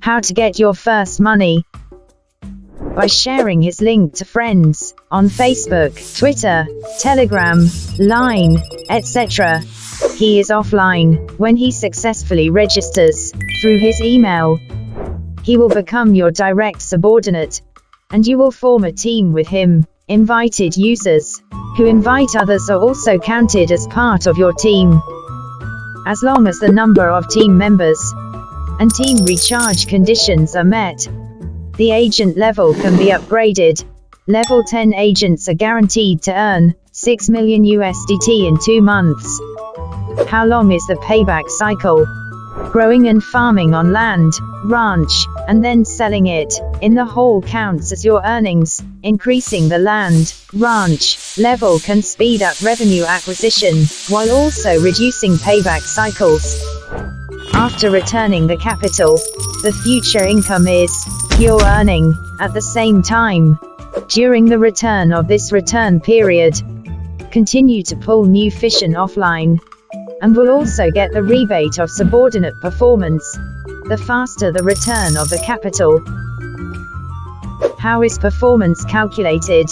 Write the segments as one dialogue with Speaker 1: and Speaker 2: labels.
Speaker 1: How to get your first money. By sharing his link to friends on Facebook, Twitter, Telegram, Line, etc. He is offline when he successfully registers through his email. He will become your direct subordinate, and you will form a team with him. Invited users who invite others are also counted as part of your team. As long as the number of team members and team recharge conditions are met, the agent level can be upgraded. Level 10 agents are guaranteed to earn 6 million USDT in 2 months. How long is the payback cycle? Growing and farming on land, ranch, and then selling it in the whole counts as your earnings. Increasing the land, ranch level can speed up revenue acquisition, while also reducing payback cycles. After returning the capital, the future income is you're earning at the same time. During the return of this return period, continue to pull new fission offline, and will also get the rebate of subordinate performance, the faster the return of the capital. How is performance calculated?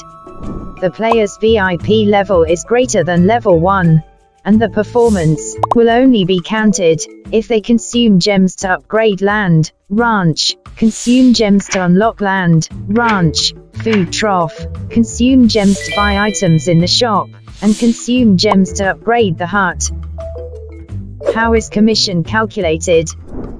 Speaker 1: The player's VIP level is greater than level 1, and the performance will only be counted if they consume gems to upgrade land, ranch, consume gems to unlock land, ranch, food trough, consume gems to buy items in the shop, and consume gems to upgrade the hut. How is commission calculated?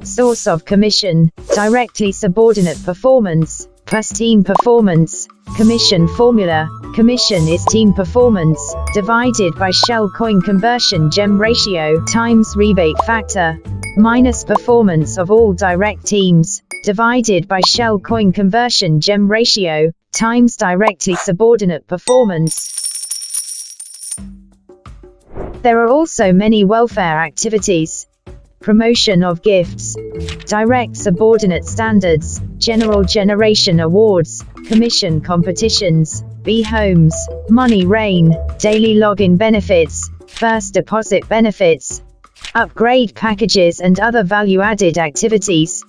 Speaker 1: Source of commission, directly subordinate performance, plus team performance. Commission formula. Commission is team performance, divided by shell coin conversion gem ratio, times rebate factor, minus performance of all direct teams, divided by shell coin conversion gem ratio, times directly subordinate performance. There are also many welfare activities. Promotion of gifts, direct subordinate standards, general generation awards, commission competitions, B-homes, money rain, daily login benefits, first deposit benefits, upgrade packages and other value-added activities.